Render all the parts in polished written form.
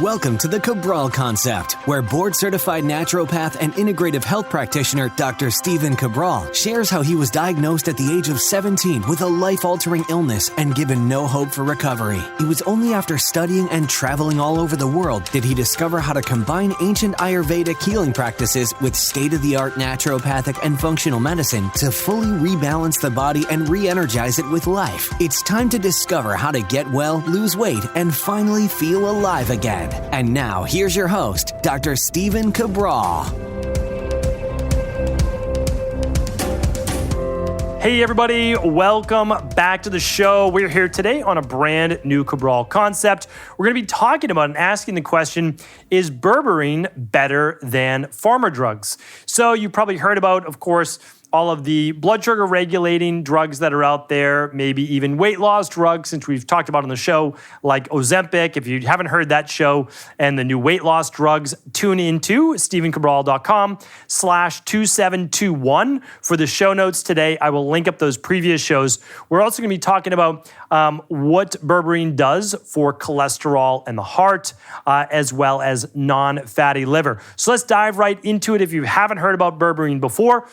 Welcome to the Cabral Concept, where board-certified naturopath and integrative health practitioner Dr. Stephen Cabral shares how he was diagnosed at the age of 17 with a life-altering illness and given no hope for recovery. It was only after studying and traveling all over the world did he discover how to combine ancient Ayurvedic healing practices with state-of-the-art naturopathic and functional medicine to fully rebalance the body and re-energize it with life. It's time to discover how to get well, lose weight, and finally feel alive again. And now, here's your host, Dr. Stephen Cabral. Hey everybody, welcome back to the show. We're here today on a brand new Cabral concept. We're going to be talking about and asking the question, is berberine better than pharma drugs? So you probably heard about, of course, all of the blood sugar regulating drugs that are out there, maybe even weight loss drugs, since we've talked about on the show, like Ozempic. If you haven't heard that show and the new weight loss drugs, tune into stephencabral.com/2721 for the show notes today. I will link up those previous shows. We're also going to be talking about what berberine does for cholesterol and the heart, as well as non-fatty liver. So let's dive right into it. If you haven't heard about berberine before,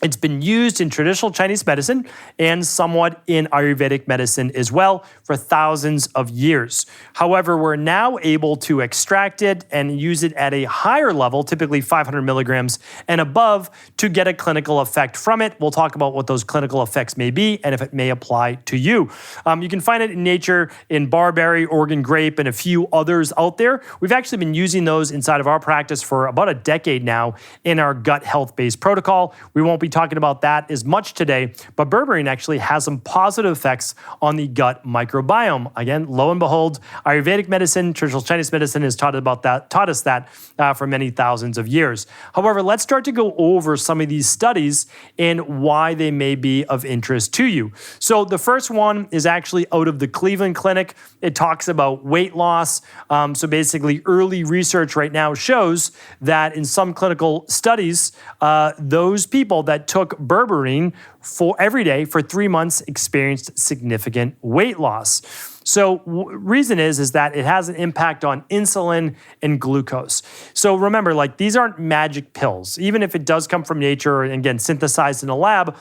it's been used in traditional Chinese medicine and somewhat in Ayurvedic medicine as well for thousands of years. However, we're now able to extract it and use it at a higher level, typically 500 milligrams and above, to get a clinical effect from it. We'll talk about what those clinical effects may be and if it may apply to you. You can find it in nature in barberry, Oregon grape, and a few others out there. We've actually been using those inside of our practice for about a decade now in our gut health-based protocol. We won't be talking about that as much today, but berberine actually has some positive effects on the gut microbiome. Again, lo and behold, Ayurvedic medicine, traditional Chinese medicine has taught us that for many thousands of years. However, let's start to go over some of these studies and why they may be of interest to you. So the first one is actually out of the Cleveland Clinic. It talks about weight loss. So basically, early research right now shows that in some clinical studies, those people that took berberine for every day for 3 months experienced significant weight loss. So reason is that it has an impact on insulin and glucose. So remember, like, these aren't magic pills. Even if it does come from nature and again synthesized in a lab,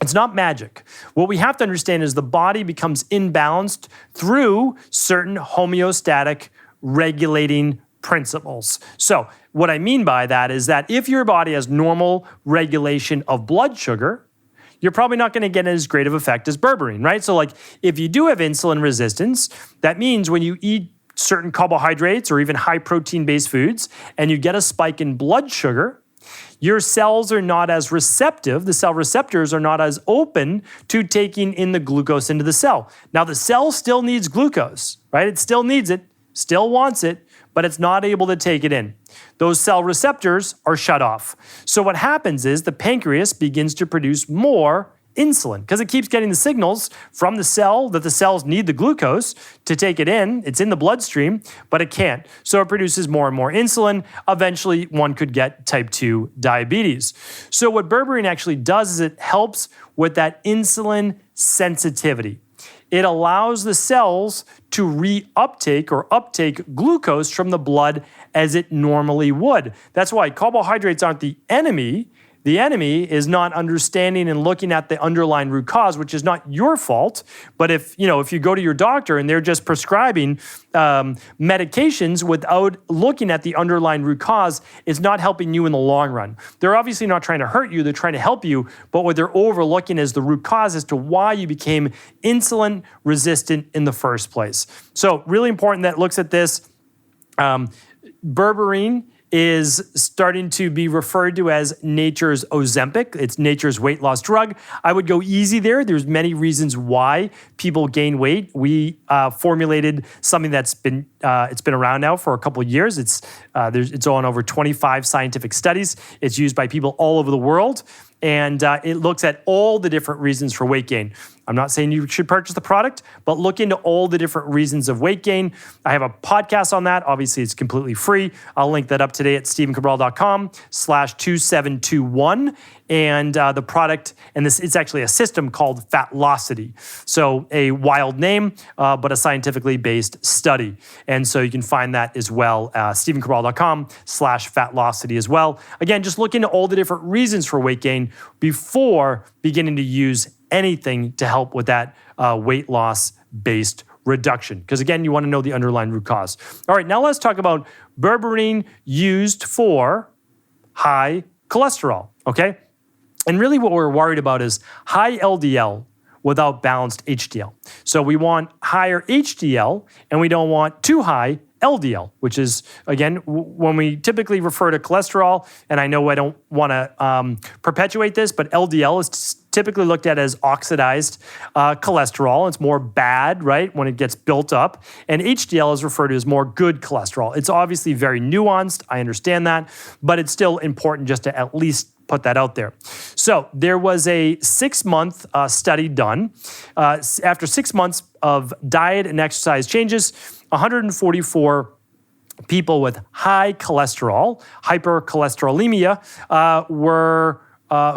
it's not magic. What we have to understand is the body becomes imbalanced through certain homeostatic regulating principles. So what I mean by that is that if your body has normal regulation of blood sugar, you're probably not going to get as great of effect as berberine, right? So like if you do have insulin resistance, that means when you eat certain carbohydrates or even high protein-based foods and you get a spike in blood sugar, your cells are not as receptive, the cell receptors are not as open to taking in the glucose into the cell. Now the cell still needs glucose, right? It still needs it, still wants it, but it's not able to take it in. Those cell receptors are shut off. So what happens is the pancreas begins to produce more insulin because it keeps getting the signals from the cell that the cells need the glucose to take it in. It's in the bloodstream, but it can't. So it produces more and more insulin. Eventually, one could get type 2 diabetes. So what berberine actually does is it helps with that insulin sensitivity. It allows the cells to reuptake or uptake glucose from the blood as it normally would. That's why carbohydrates aren't the enemy. The enemy is not understanding and looking at the underlying root cause, which is not your fault. But if you go to your doctor and they're just prescribing medications without looking at the underlying root cause, it's not helping you in the long run. They're obviously not trying to hurt you, they're trying to help you, but what they're overlooking is the root cause as to why you became insulin resistant in the first place. So really important that looks at this. Berberine is starting to be referred to as nature's Ozempic. It's nature's weight loss drug. I would go easy there. There's many reasons why people gain weight. We formulated something that's been around now for a couple of years. It's on over 25 scientific studies. It's used by people all over the world. And it looks at all the different reasons for weight gain. I'm not saying you should purchase the product, but look into all the different reasons of weight gain. I have a podcast on that. Obviously, it's completely free. I'll link that up today at stephencabral.com/2721. And the product, and this, it's actually a system called Fatlocity. So a wild name, but a scientifically based study. And so you can find that as well, stephencabral.com/Fatlocity as well. Again, just look into all the different reasons for weight gain before beginning to use anything to help with that weight loss based reduction. Because again, you want to know the underlying root cause. All right, now let's talk about berberine used for high cholesterol, okay? And really what we're worried about is high LDL without balanced HDL. So we want higher HDL and we don't want too high LDL, which is, again, when we typically refer to cholesterol, and I know I don't want to perpetuate this, but LDL is typically looked at as oxidized cholesterol. It's more bad, right, when it gets built up. And HDL is referred to as more good cholesterol. It's obviously very nuanced. I understand that, but it's still important just to at least put that out there. So there was a 6-month study done. After 6 months of diet and exercise changes, 144 people with high cholesterol, hypercholesterolemia,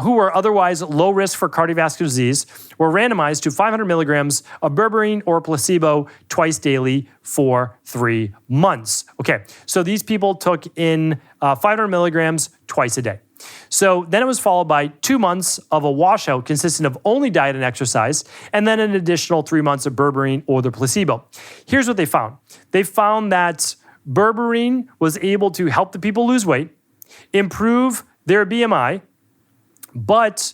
who were otherwise low risk for cardiovascular disease, were randomized to 500 milligrams of berberine or placebo twice daily for 3 months. Okay, so these people took in 500 milligrams twice a day. So then it was followed by 2 months of a washout consisting of only diet and exercise, and then an additional 3 months of berberine or the placebo. Here's what they found. They found that berberine was able to help the people lose weight, improve their BMI, but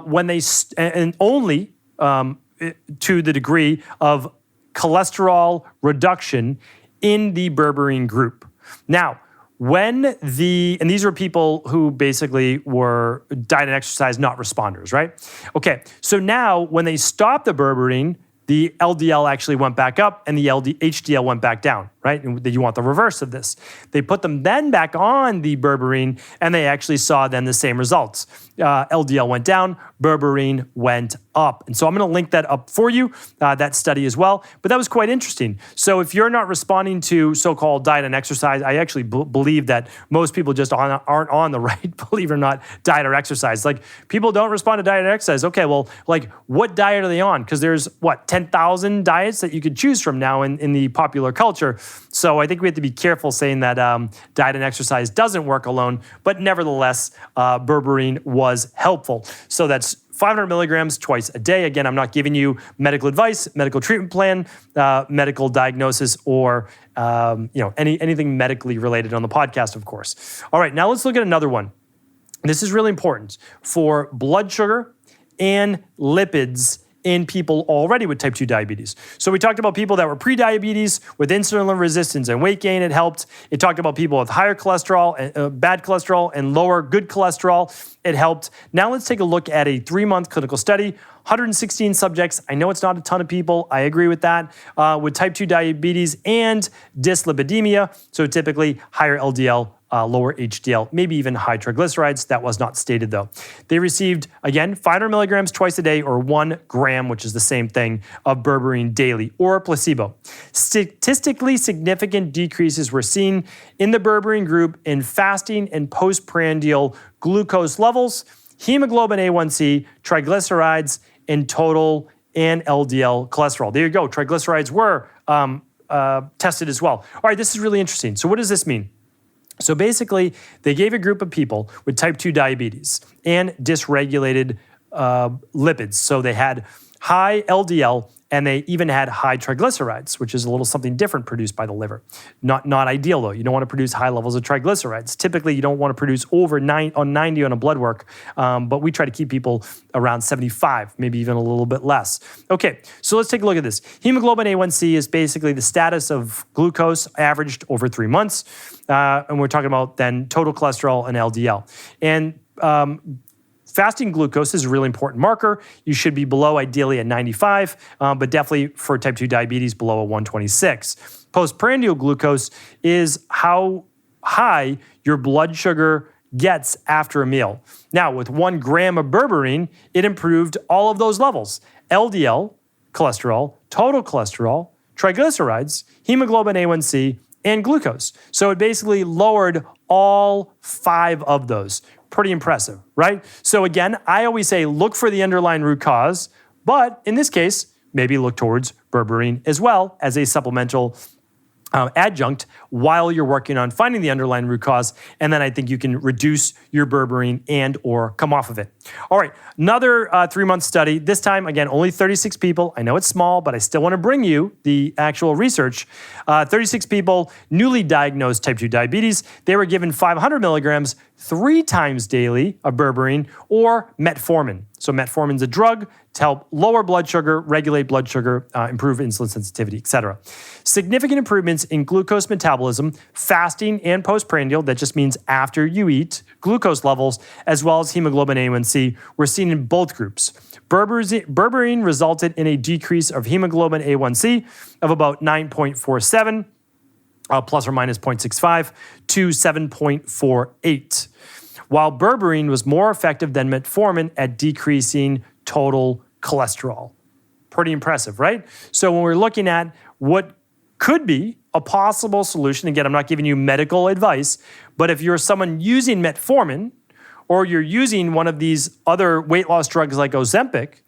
when they, and only to the degree of cholesterol reduction in the berberine group. Now, and these were people who basically were diet and exercise not responders, right? Okay, so now when they stopped the berberine, the LDL actually went back up and the HDL went back down, right? And you want the reverse of this. They put them then back on the berberine and they actually saw then the same results. LDL went down, berberine went up. And so I'm going to link that up for you, that study as well. But that was quite interesting. So if you're not responding to so-called diet and exercise, I actually believe that most people just aren't on the right, believe it or not, diet or exercise. Like, people don't respond to diet or exercise. Okay, well, like, what diet are they on? Because there's, 10,000 diets that you could choose from now in the popular culture. So I think we have to be careful saying that diet and exercise doesn't work alone, but nevertheless, berberine was helpful. So that's 500 milligrams twice a day. Again, I'm not giving you medical advice, medical treatment plan, medical diagnosis, or anything medically related on the podcast, of course. All right, now let's look at another one. This is really important for blood sugar and lipids in people already with type 2 diabetes. So we talked about people that were pre-diabetes with insulin resistance and weight gain, it helped. It talked about people with higher cholesterol, bad cholesterol, and lower good cholesterol, it helped. Now let's take a look at a 3-month clinical study. 116 subjects. I know it's not a ton of people. I agree with that. With type 2 diabetes and dyslipidemia, so typically higher LDL, lower HDL, maybe even high triglycerides. That was not stated though. They received, again, 500 milligrams twice a day or 1 gram, which is the same thing, of berberine daily or a placebo. Statistically significant decreases were seen in the berberine group in fasting and postprandial glucose levels, hemoglobin A1C, triglycerides, and total and LDL cholesterol. There you go. Triglycerides were tested as well. All right, this is really interesting. So what does this mean? So basically, they gave a group of people with type 2 diabetes and dysregulated lipids. So they had high LDL and they even had high triglycerides, which is a little something different produced by the liver. Not ideal though. You don't want to produce high levels of triglycerides. Typically, you don't want to produce over 90 on a blood work, but we try to keep people around 75, maybe even a little bit less. Okay, so let's take a look at this. Hemoglobin A1C is basically the status of glucose averaged over 3 months, and we're talking about then total cholesterol and LDL. And fasting glucose is a really important marker. You should be below, ideally, at 95, but definitely for type 2 diabetes, below a 126. Postprandial glucose is how high your blood sugar gets after a meal. Now, with 1 gram of berberine, it improved all of those levels. LDL cholesterol, total cholesterol, triglycerides, hemoglobin A1C, and glucose. So it basically lowered all 5 of those. Pretty impressive, right? So again, I always say look for the underlying root cause, but in this case, maybe look towards berberine as well as a supplemental adjunct while you're working on finding the underlying root cause, and then I think you can reduce your berberine and or come off of it. All right, another 3-month study. This time, again, only 36 people. I know it's small, but I still want to bring you the actual research. 36 people, newly diagnosed type 2 diabetes. They were given 500 milligrams 3 times daily of berberine or metformin. So metformin is a drug to help lower blood sugar, regulate blood sugar, improve insulin sensitivity, etc. Significant improvements in glucose metabolism, fasting and postprandial, that just means after you eat, glucose levels, as well as hemoglobin A1C were seen in both groups. Berberine resulted in a decrease of hemoglobin A1C of about 9.47, plus or minus 0.65, to 7.48. While berberine was more effective than metformin at decreasing total cholesterol. Pretty impressive, right? So when we're looking at what could be a possible solution, again, I'm not giving you medical advice, but if you're someone using metformin or you're using one of these other weight loss drugs like Ozempic,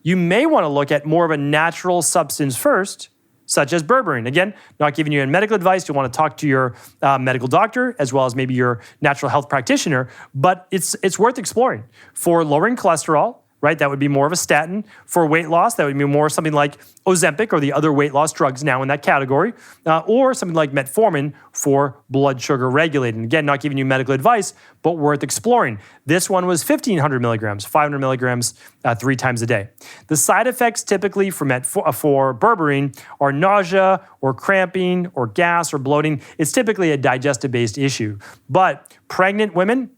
you may want to look at more of a natural substance first, such as berberine. Again, not giving you any medical advice. You want to talk to your medical doctor as well as maybe your natural health practitioner, but it's worth exploring. For lowering cholesterol, right, that would be more of a statin. For weight loss, that would be more something like Ozempic or the other weight loss drugs now in that category, or something like metformin for blood sugar regulating. Again, not giving you medical advice, but worth exploring. This one was 1,500 milligrams, 500 milligrams 3 times a day. The side effects typically for berberine are nausea or cramping or gas or bloating. It's typically a digestive-based issue. But pregnant women,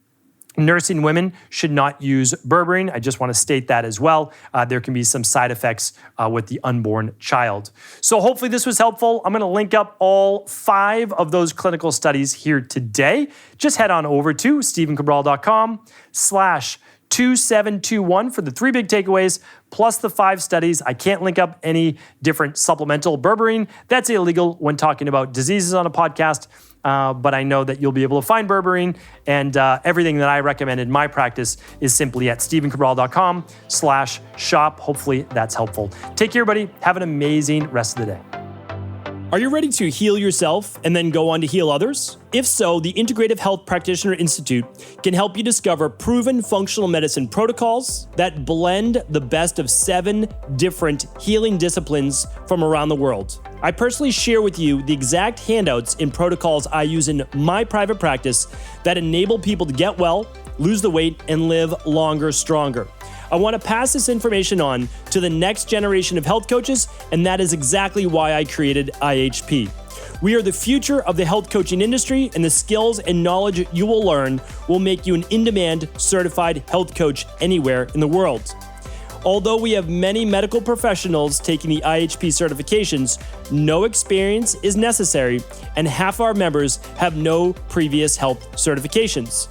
nursing women should not use berberine. I just want to state that as well. There can be some side effects with the unborn child. So hopefully this was helpful. I'm going to link up all 5 of those clinical studies here today. Just head on over to stevencabral.com/2721 for the 3 big takeaways, plus the 5 studies. I can't link up any different supplemental berberine. That's illegal when talking about diseases on a podcast. But I know that you'll be able to find berberine, and everything that I recommend in my practice is simply at stevencabral.com/shop. Hopefully that's helpful. Take care, everybody. Have an amazing rest of the day. Are you ready to heal yourself and then go on to heal others? If so, the Integrative Health Practitioner Institute can help you discover proven functional medicine protocols that blend the best of 7 different healing disciplines from around the world. I personally share with you the exact handouts and protocols I use in my private practice that enable people to get well, lose the weight, and live longer, stronger. I want to pass this information on to the next generation of health coaches, and that is exactly why I created IHP. We are the future of the health coaching industry, and the skills and knowledge you will learn will make you an in-demand certified health coach anywhere in the world. Although we have many medical professionals taking the IHP certifications, no experience is necessary, and half our members have no previous health certifications.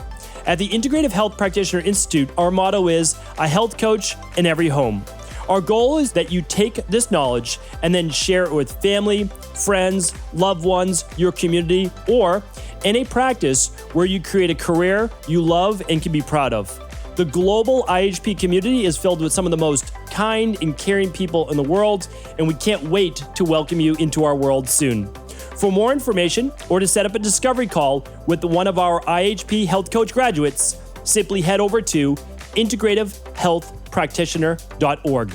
At the Integrative Health Practitioner Institute, our motto is a health coach in every home. Our goal is that you take this knowledge and then share it with family, friends, loved ones, your community, or in a practice where you create a career you love and can be proud of. The global IHP community is filled with some of the most kind and caring people in the world, and we can't wait to welcome you into our world soon. For more information or to set up a discovery call with one of our IHP Health Coach graduates, simply head over to integrativehealthpractitioner.org.